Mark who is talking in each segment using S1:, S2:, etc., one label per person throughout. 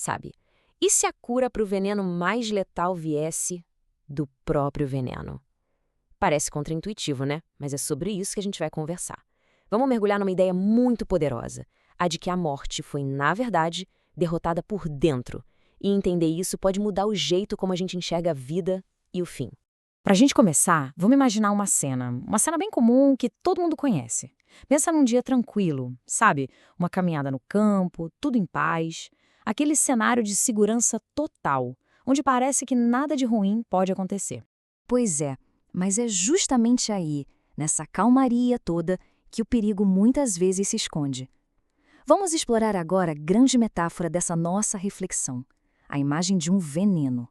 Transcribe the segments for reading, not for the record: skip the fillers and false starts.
S1: sabe? E se a cura para o veneno mais letal viesse do próprio veneno? Parece contraintuitivo, né? Mas é sobre isso que a gente vai conversar. Vamos mergulhar numa ideia muito poderosa, a de que a morte foi, na verdade, derrotada por dentro. E entender isso pode mudar o jeito como a gente enxerga a vida e o fim.
S2: Pra gente começar, vamos imaginar uma cena bem comum que todo mundo conhece. Pensa num dia tranquilo, sabe? Uma caminhada no campo, tudo em paz. Aquele cenário de segurança total, onde parece que nada de ruim pode acontecer.
S3: Pois é, mas é justamente aí, nessa calmaria toda, que o perigo muitas vezes se esconde. Vamos explorar agora a grande metáfora dessa nossa reflexão, a imagem de um veneno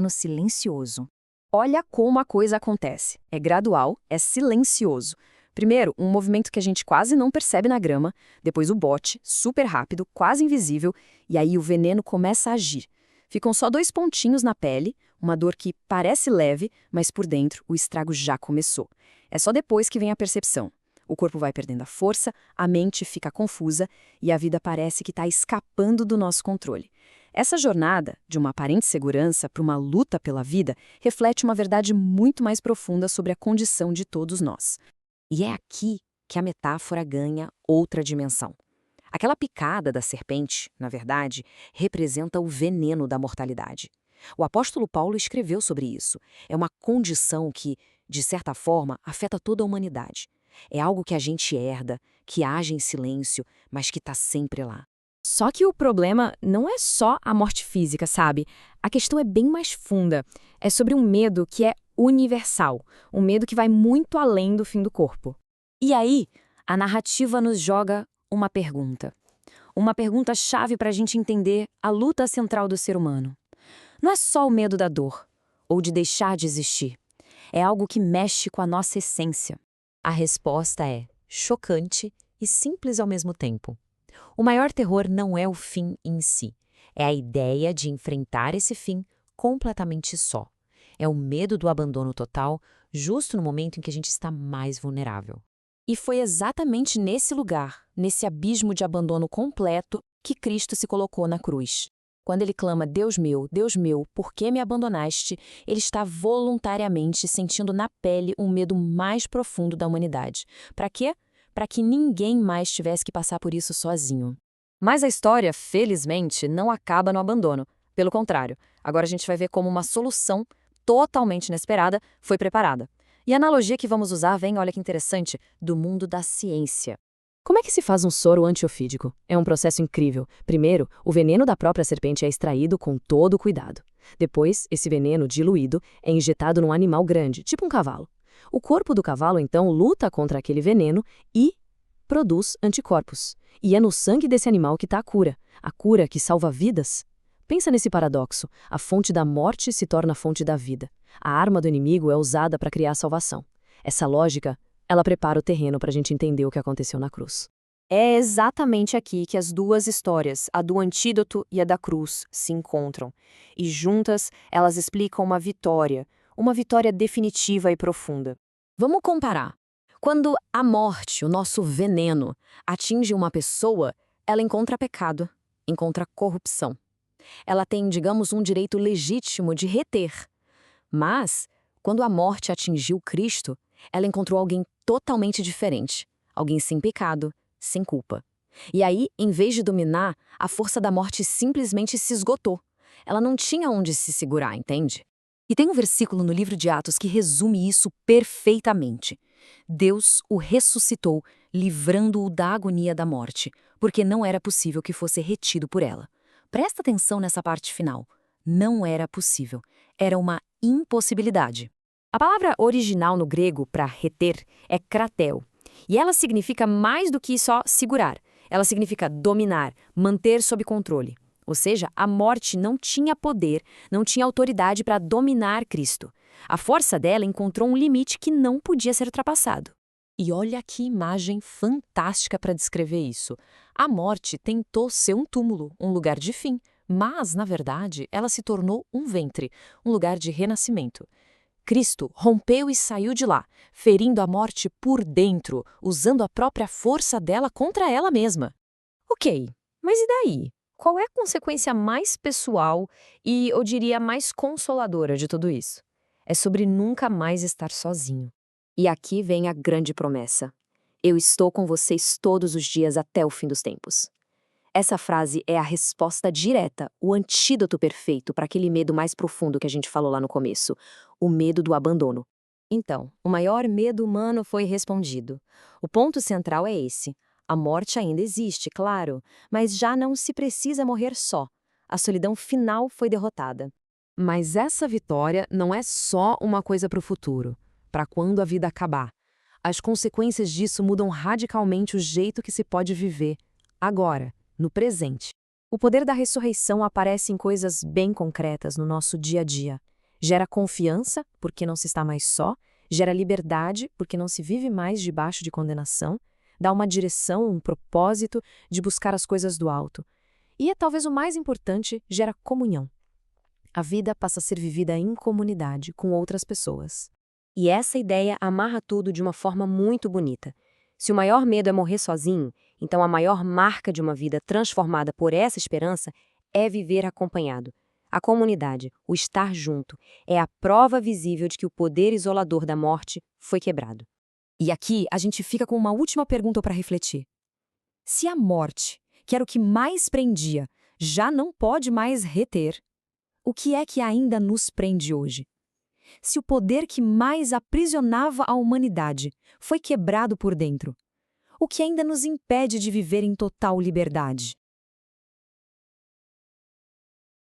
S3: silencioso.
S1: Olha como a coisa acontece. É gradual, é silencioso. Primeiro, um movimento que a gente quase não percebe na grama, depois o bote, super rápido, quase invisível, e aí o veneno começa a agir. Ficam só 2 pontinhos na pele, uma dor que parece leve, mas por dentro o estrago já começou. É só depois que vem a percepção. O corpo vai perdendo a força, a mente fica confusa e a vida parece que está escapando do nosso controle. Essa jornada, de uma aparente segurança para uma luta pela vida, reflete uma verdade muito mais profunda sobre a condição de todos nós. E é aqui que a metáfora ganha outra dimensão. Aquela picada da serpente, na verdade, representa o veneno da mortalidade. O apóstolo Paulo escreveu sobre isso. É uma condição que, de certa forma, afeta toda a humanidade. É algo que a gente herda, que age em silêncio, mas que está sempre lá.
S2: Só que o problema não é só a morte física, sabe? A questão é bem mais funda. É sobre um medo que é universal, um medo que vai muito além do fim do corpo. E aí, a narrativa nos joga uma pergunta. Uma pergunta-chave para a gente entender a luta central do ser humano. Não é só o medo da dor, ou de deixar de existir. É algo que mexe com a nossa essência.
S4: A resposta é chocante e simples ao mesmo tempo. O maior terror não é o fim em si, é a ideia de enfrentar esse fim completamente só. É o medo do abandono total, justo no momento em que a gente está mais vulnerável.
S1: E foi exatamente nesse lugar, nesse abismo de abandono completo, que Cristo se colocou na cruz. Quando ele clama, Deus meu, por que me abandonaste?", ele está voluntariamente sentindo na pele um medo mais profundo da humanidade. Para quê? Para que ninguém mais tivesse que passar por isso sozinho. Mas a história, felizmente, não acaba no abandono. Pelo contrário, agora a gente vai ver como uma solução totalmente inesperada foi preparada. E a analogia que vamos usar vem, olha que interessante, do mundo da ciência. Como é que se faz um soro antiofídico? É um processo incrível. Primeiro, o veneno da própria serpente é extraído com todo o cuidado. Depois, esse veneno diluído é injetado num animal grande, tipo um cavalo. O corpo do cavalo, então, luta contra aquele veneno e produz anticorpos. E é no sangue desse animal que está a cura que salva vidas. Pensa nesse paradoxo. A fonte da morte se torna a fonte da vida. A arma do inimigo é usada para criar salvação. Essa lógica, ela prepara o terreno para a gente entender o que aconteceu na cruz. É exatamente aqui que as duas histórias, a do antídoto e a da cruz, se encontram. E juntas, elas explicam uma vitória definitiva e profunda. Vamos comparar. Quando a morte, o nosso veneno, atinge uma pessoa, ela encontra pecado, encontra corrupção. Ela tem, digamos, um direito legítimo de reter. Mas, quando a morte atingiu Cristo, ela encontrou alguém totalmente diferente, alguém sem pecado, sem culpa. E aí, em vez de dominar, a força da morte simplesmente se esgotou. Ela não tinha onde se segurar, entende? E tem um versículo no livro de Atos que resume isso perfeitamente. Deus o ressuscitou, livrando-o da agonia da morte, porque não era possível que fosse retido por ela. Presta atenção nessa parte final. Não era possível. Era uma impossibilidade. A palavra original no grego para reter é kratel. E ela significa mais do que só segurar. Ela significa dominar, manter sob controle. Ou seja, a morte não tinha poder, não tinha autoridade para dominar Cristo. A força dela encontrou um limite que não podia ser ultrapassado. E olha que imagem fantástica para descrever isso. A morte tentou ser um túmulo, um lugar de fim, mas, na verdade, ela se tornou um ventre, um lugar de renascimento. Cristo rompeu e saiu de lá, ferindo a morte por dentro, usando a própria força dela contra ela mesma. Ok, mas e daí?
S2: Qual é a consequência mais pessoal e, eu diria, mais consoladora de tudo isso? É sobre nunca mais estar sozinho. E aqui vem a grande promessa. Eu estou com vocês todos os dias até o fim dos tempos. Essa frase é a resposta direta, o antídoto perfeito para aquele medo mais profundo que a gente falou lá no começo, o medo do abandono. Então, o maior medo humano foi respondido. O ponto central é esse. A morte ainda existe, claro, mas já não se precisa morrer só. A solidão final foi derrotada.
S5: Mas essa vitória não é só uma coisa para o futuro, para quando a vida acabar. As consequências disso mudam radicalmente o jeito que se pode viver, agora, no presente.
S2: O poder da ressurreição aparece em coisas bem concretas no nosso dia a dia. Gera confiança, porque não se está mais só, gera liberdade, porque não se vive mais debaixo de condenação, dá uma direção, um propósito de buscar as coisas do alto. E talvez o mais importante, gera comunhão. A vida passa a ser vivida em comunidade com outras pessoas.
S3: E essa ideia amarra tudo de uma forma muito bonita. Se o maior medo é morrer sozinho, então a maior marca de uma vida transformada por essa esperança é viver acompanhado. A comunidade, o estar junto, é a prova visível de que o poder isolador da morte foi quebrado.
S2: E aqui a gente fica com uma última pergunta para refletir. Se a morte, que era o que mais prendia, já não pode mais reter, o que é que ainda nos prende hoje? Se o poder que mais aprisionava a humanidade foi quebrado por dentro, o que ainda nos impede de viver em total liberdade?